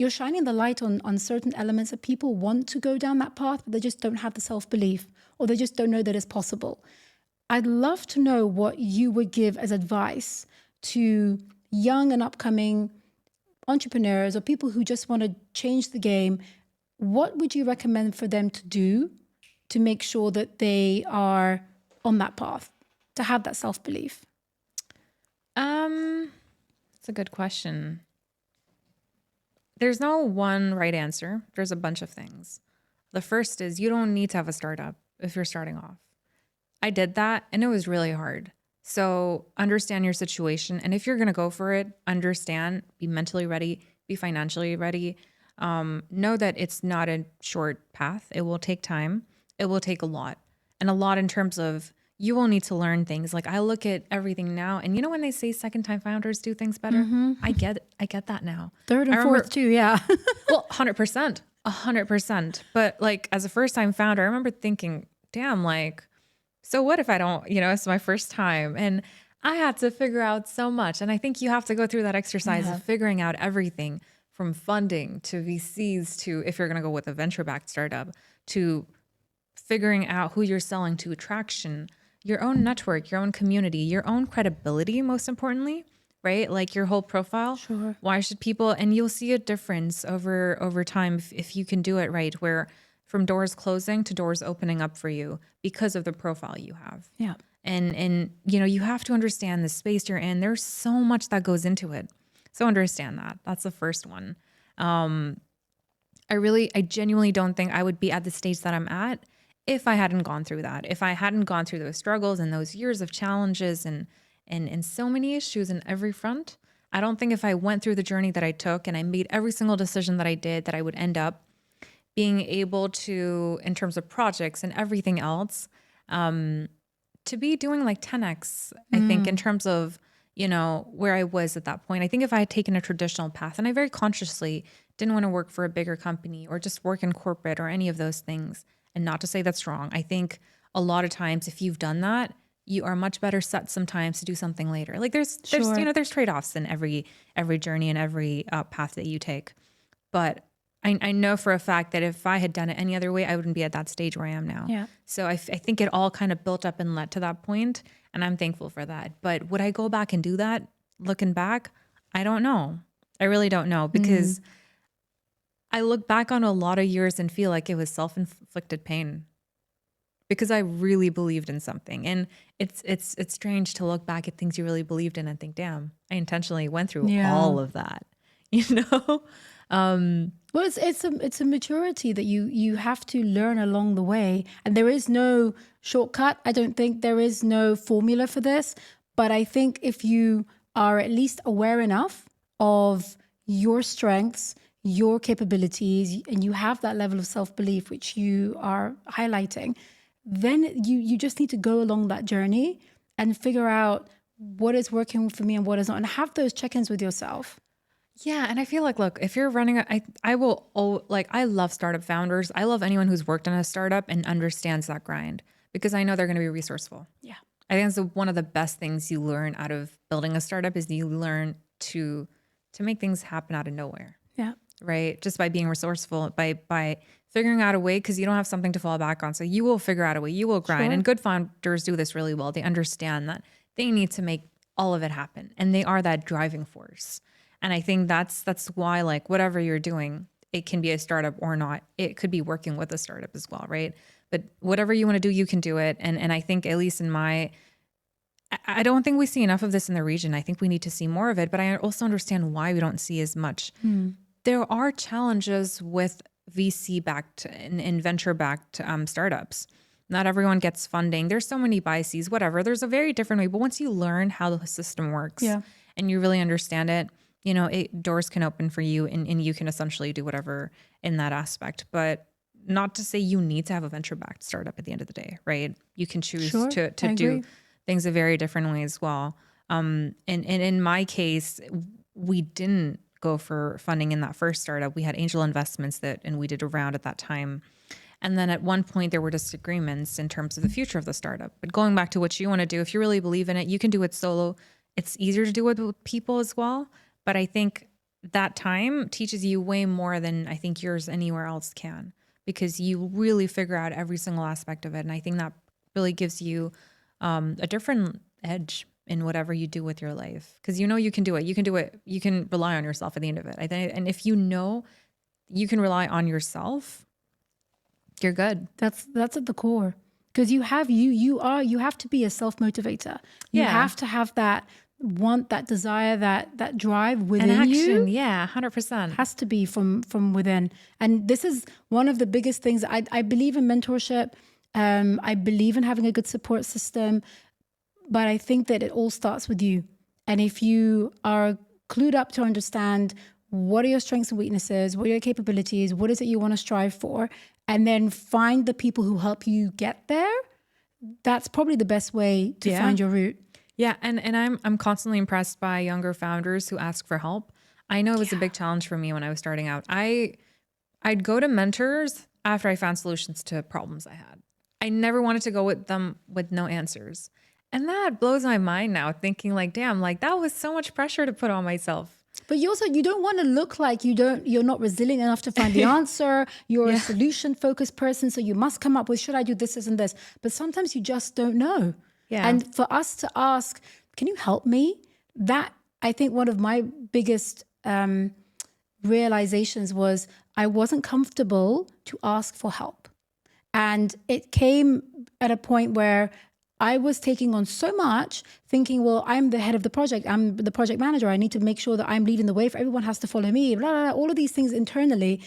you're shining the light on certain elements that people want to go down that path, but they just don't have the self-belief, or they just don't know that it's possible. I'd love to know what you would give as advice to young and upcoming entrepreneurs or people who just want to change the game. What would you recommend for them to do to make sure that they are on that path, to have that self-belief? That's a good question. There's no one right answer. There's a bunch of things. The first is you don't need to have a startup if you're starting off. I did that and it was really hard. So understand your situation. And if you're going to go for it, understand, be mentally ready, be financially ready. Know that it's not a short path. It will take time. It will take a lot. And a lot in terms of you will need to learn things. Like I look at everything now, and you know when they say second time founders do things better? I get that now. Third and fourth too, yeah. Well, 100%. 100%. But like as a first time founder, I remember thinking, damn, like, so what if I don't, it's my first time, and I had to figure out so much. And I think you have to go through that exercise of figuring out everything from funding to VCs to, if you're going to go with a venture-backed startup, to figuring out who you're selling to, traction, your own network, your own community, your own credibility, most importantly, right? Like your whole profile. Sure. Why should people, and you'll see a difference over time if you can do it right, where from doors closing to doors opening up for you because of the profile you have. Yeah. And you have to understand the space you're in. There's so much that goes into it. So understand that. That's the first one. I genuinely don't think I would be at the stage that I'm at if I hadn't gone through that. If I hadn't gone through those struggles and those years of challenges and so many issues in every front, I don't think if I went through the journey that I took and I made every single decision that I did, that I would end up being able to, in terms of projects and everything else, to be doing like 10x, I think, in terms of, where I was at that point. I think if I had taken a traditional path, and I very consciously didn't want to work for a bigger company or just work in corporate or any of those things, and not to say that's wrong. I think a lot of times if you've done that, you are much better set sometimes to do something later. Like there's trade-offs in every journey and every path that you take. But I know for a fact that if I had done it any other way, I wouldn't be at that stage where I am now. Yeah. So I think it all kind of built up and led to that point, and I'm thankful for that. But would I go back and do that looking back? I don't know. I really don't know, because I look back on a lot of years and feel like it was self-inflicted pain, because I really believed in something. And it's strange to look back at things you really believed in and think, damn, I intentionally went through all of that, Well, it's a maturity that you have to learn along the way, and there is no shortcut. I don't think there is no formula for this, but I think if you are at least aware enough of your strengths, your capabilities, and you have that level of self-belief, which you are highlighting, then you just need to go along that journey and figure out what is working for me and what is not, and have those check-ins with yourself. Yeah. And I feel like, look, if you're running, I love startup founders. I love anyone who's worked on a startup and understands that grind, because I know they're going to be resourceful. Yeah. I think that's one of the best things you learn out of building a startup, is you learn to make things happen out of nowhere. Yeah. Right. Just by being resourceful, by figuring out a way, because you don't have something to fall back on. So you will figure out a way, you will grind. Sure. And good founders do this really well. They understand that they need to make all of it happen, and they are that driving force. And I think that's why, like, whatever you're doing, it can be a startup or not. It could be working with a startup as well, right? But whatever you want to do, you can do it. And I think, at least in I don't think we see enough of this in the region. I think we need to see more of it, but I also understand why we don't see as much. There are challenges with VC-backed and venture-backed startups. Not everyone gets funding. There's so many biases, whatever. There's a very different way. But once you learn how the system works and you really understand it, doors can open for you, and you can essentially do whatever in that aspect. But not to say you need to have a venture-backed startup at the end of the day, right? You can choose to do things a very different way as well. And in my case, we didn't go for funding in that first startup. We had angel investments and we did a round at that time. And then at one point there were disagreements in terms of the future of the startup. But going back to what you want to do, if you really believe in it, you can do it solo. It's easier to do it with people as well. But I think that time teaches you way more than I think yours anywhere else can, because you really figure out every single aspect of it. And I think that really gives you a different edge in whatever you do with your life, because you know you can do it. You can do it. You can rely on yourself at the end of it. I think, and if you know you can rely on yourself, you're good. That's at the core, because you have you have to be a self-motivator. You Yeah. have to have that want, that desire, that drive And within action, you. yeah, 100%. Has to be from within. And this is one of the biggest things. I believe in mentorship. I believe in having a good support system, but I think that it all starts with you. And if you are clued up to understand what are your strengths and weaknesses, what are your capabilities, what is it you want to strive for, and then find the people who help you get there, that's probably the best way to Yeah. find your route. Yeah, and I'm constantly impressed by younger founders who ask for help. I know it was a big challenge for me when I was starting out. I'd go to mentors after I found solutions to problems I had. I never wanted to go with them with no answers. And that blows my mind now, thinking like, damn, like that was so much pressure to put on myself. But you don't want to look like you're not resilient enough to find the answer. You're a solution focused person. So you must come up with, should I do this and this? But sometimes you just don't know. Yeah. And for us to ask, can you help me? That, I think one of my biggest realizations was I wasn't comfortable to ask for help. And it came at a point where I was taking on so much, thinking, well, I'm the head of the project. I'm the project manager. I need to make sure that I'm leading the way. If everyone has to follow me, blah, blah, blah, all of these things internally.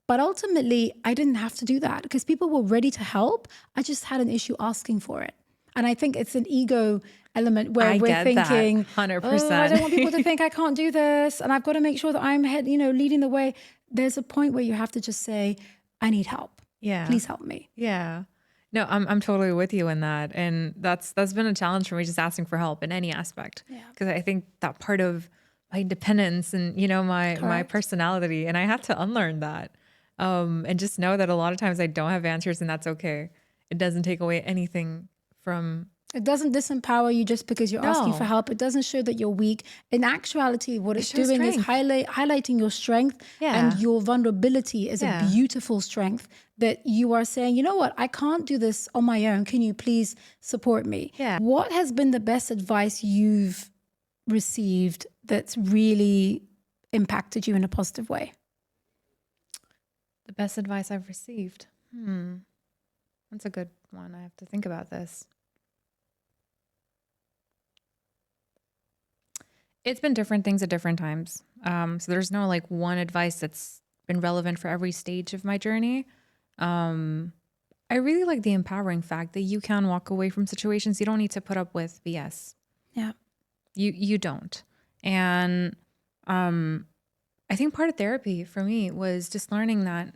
But ultimately, I didn't have to do that because people were ready to help. I just had an issue asking for it. And I think it's an ego element where we're thinking, 100%. I don't want people to think I can't do this. And I've got to make sure that I'm leading the way. There's a point where you have to just say, I need help. Yeah. Please help me. Yeah. No, I'm totally with you in that. And that's been a challenge for me, just asking for help in any aspect. Because I think that part of my independence and, my personality, and I had to unlearn that. And just know that a lot of times I don't have answers, and that's okay. It doesn't take away anything from... It doesn't disempower you just because you're asking for help. It doesn't show that you're weak. In actuality, what it's doing is highlighting your strength, and your vulnerability is a beautiful strength that you are saying, you know what, I can't do this on my own. Can you please support me? Yeah. What has been the best advice you've received that's really impacted you in a positive way? The best advice I've received? That's a good one. I have to think about this. It's been different things at different times. So there's no like one advice that's been relevant for every stage of my journey. I really like the empowering fact that you can walk away from situations. You don't need to put up with BS. Yeah. You don't. And I think part of therapy for me was just learning that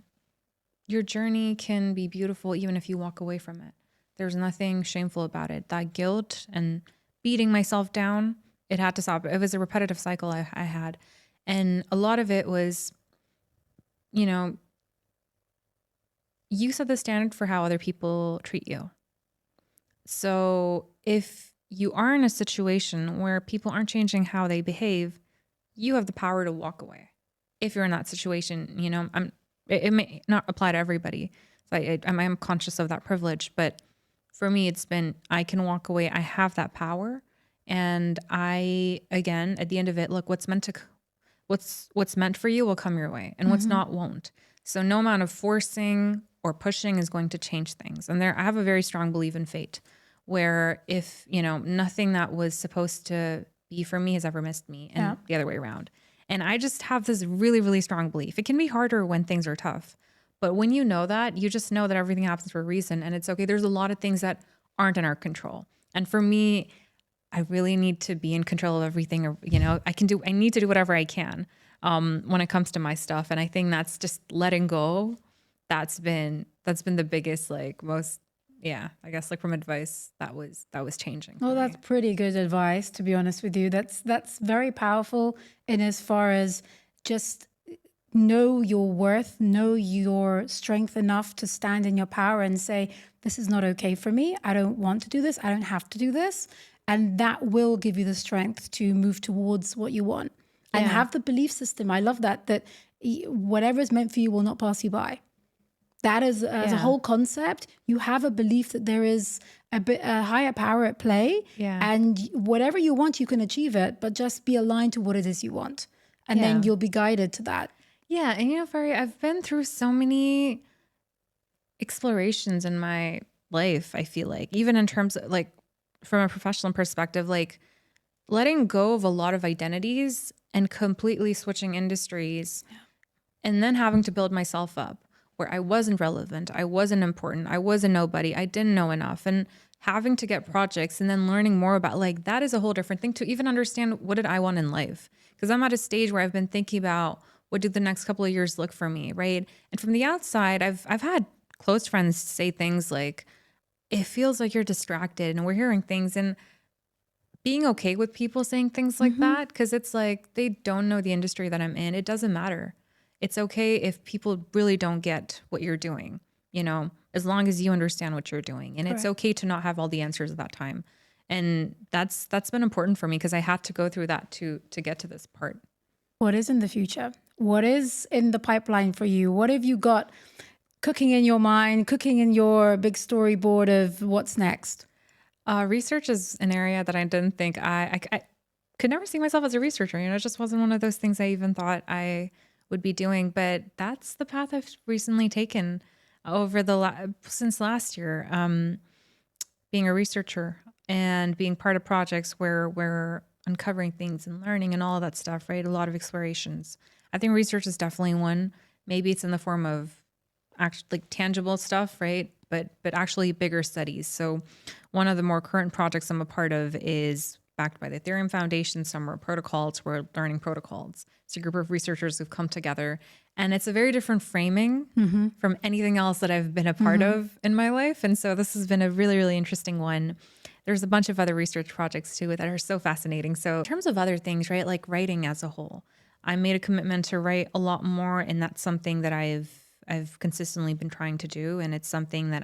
your journey can be beautiful even if you walk away from it. There's nothing shameful about it. That guilt and beating myself down, it had to stop. It was a repetitive cycle I had. And a lot of it was, you set the standard for how other people treat you. So if you are in a situation where people aren't changing how they behave, you have the power to walk away. If you're in that situation, it may not apply to everybody. So I'm conscious of that privilege, but for me, it's been, I can walk away. I have that power. And again, at the end of it, look, what's meant for you will come your way, and what's not won't. So no amount of forcing or pushing is going to change things. And I have a very strong belief in fate, where if, nothing that was supposed to be for me has ever missed me, and the other way around. And I just have this really, really strong belief. It can be harder when things are tough, but when you know that, you just know that everything happens for a reason, and it's okay. There's a lot of things that aren't in our control. And for me, I really need to be in control of everything, or, I need to do whatever I can when it comes to my stuff. And I think that's just letting go. That's been the biggest, most, I guess from advice that was changing. Well, that's pretty good advice, to be honest with you. That's very powerful in as far as just know your worth, know your strength enough to stand in your power and say, this is not okay for me. I don't want to do this. I don't have to do this. And that will give you the strength to move towards what you want. and Yeah. have the belief system. I love that whatever is meant for you will not pass you by. That is, as a Yeah. whole concept, you have a belief that there is a higher power at play, Yeah. and whatever you want, you can achieve it, but just be aligned to what it is you want. And then Yeah. you'll be guided to that. Yeah. And Fari, I've been through so many explorations in my life, I feel like, even in terms of like from a professional perspective, like letting go of a lot of identities and completely switching industries and then having to build myself up where I wasn't relevant, I wasn't important, I was a nobody, I didn't know enough, and having to get projects and then learning more about like that is a whole different thing to even understand what did I want in life. Because I'm at a stage where I've been thinking about what do the next couple of years look for me, right? And from the outside, I've had close friends say things like, it feels like you're distracted, and we're hearing things and being okay with people saying things like that, because it's like they don't know the industry that I'm in. It doesn't matter. It's okay if people really don't get what you're doing, as long as you understand what you're doing. And it's Correct. okay to not have all the answers at that time. And that's been important for me because I had to go through that to get to this part. What is in the future? What is in the pipeline for you? What have you got cooking in your mind, cooking in your big storyboard of what's next? Research is an area that I didn't think I could never see myself as a researcher. It just wasn't one of those things I even thought I would be doing. But that's the path I've recently taken over since last year, being a researcher and being part of projects where we're uncovering things and learning and all of that stuff, right? A lot of explorations. I think research is definitely one. Maybe it's in the form of actually like tangible stuff, right? But actually bigger studies. So one of the more current projects I'm a part of is backed by the Ethereum Foundation. Some are protocols. We're learning protocols. It's a group of researchers who've come together, and it's a very different framing from anything else that I've been a part of in my life. And so this has been a really, really interesting one. There's a bunch of other research projects too that are so fascinating. So in terms of other things, right, like writing as a whole, I made a commitment to write a lot more, and that's something that I've consistently been trying to do. And it's something that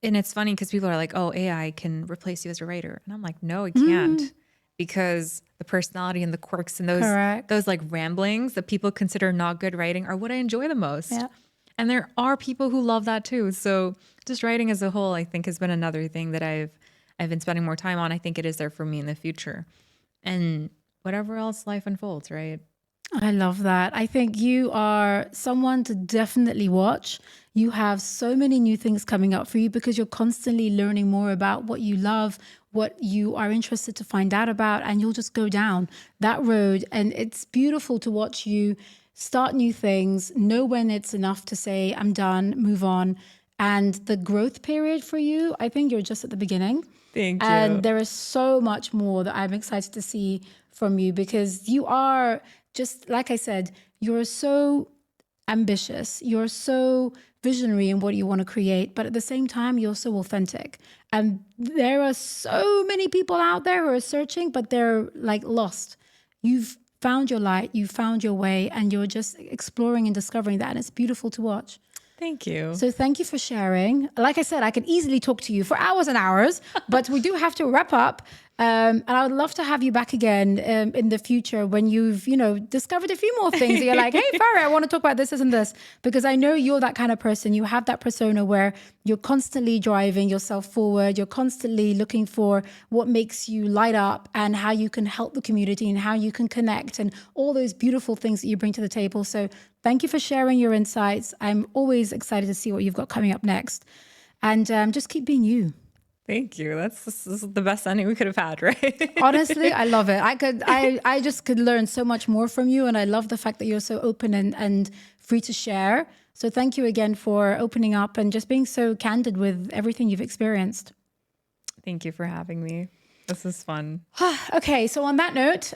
and it's funny because people are like, oh, AI can replace you as a writer. And I'm like, no, it can't, because the personality and the quirks and those like ramblings that people consider not good writing are what I enjoy the most. Yeah. And there are people who love that too. So just writing as a whole, I think, has been another thing that I've been spending more time on. I think it is there for me in the future. And whatever else life unfolds, right? I love that. I think you are someone to definitely watch. You have so many new things coming up for you because you're constantly learning more about what you love, what you are interested to find out about, and you'll just go down that road. And it's beautiful to watch you start new things, know when it's enough to say, I'm done, move on. And the growth period for you, I think you're just at the beginning. Thank you. And there is so much more that I'm excited to see from you, because you are just, like I said, you're so ambitious. You're so visionary in what you want to create, but at the same time, you're so authentic. And there are so many people out there who are searching, but they're like lost. You've found your light, you found your way, and you're just exploring and discovering that. And it's beautiful to watch. Thank you. So thank you for sharing. Like I said, I could easily talk to you for hours and hours, but we do have to wrap up. And I would love to have you back again in the future when you've, discovered a few more things. And you're like, hey, Farah, I want to talk about this and this, because I know you're that kind of person. You have that persona where you're constantly driving yourself forward. You're constantly looking for what makes you light up and how you can help the community and how you can connect and all those beautiful things that you bring to the table. So thank you for sharing your insights. I'm always excited to see what you've got coming up next. And just keep being you. Thank you. This is the best ending we could have had, right? Honestly, I love it. I just could learn so much more from you. And I love the fact that you're so open and free to share. So thank you again for opening up and just being so candid with everything you've experienced. Thank you for having me. This is fun. Okay, so on that note,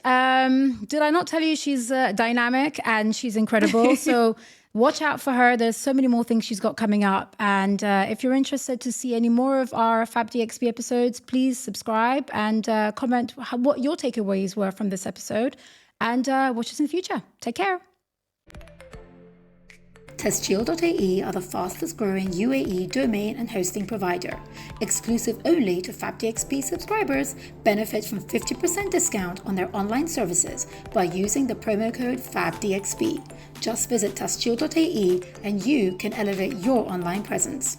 did I not tell you she's dynamic and she's incredible? So watch out for her. There's so many more things she's got coming up. And if you're interested to see any more of our FabDXP episodes, please subscribe and comment what your takeaways were from this episode. And watch us in the future. Take care. Tasjil.ae are the fastest growing UAE domain and hosting provider. Exclusive only to FabDXP subscribers, benefit from 50% discount on their online services by using the promo code FabDXP. Just visit Tasjil.ae and you can elevate your online presence.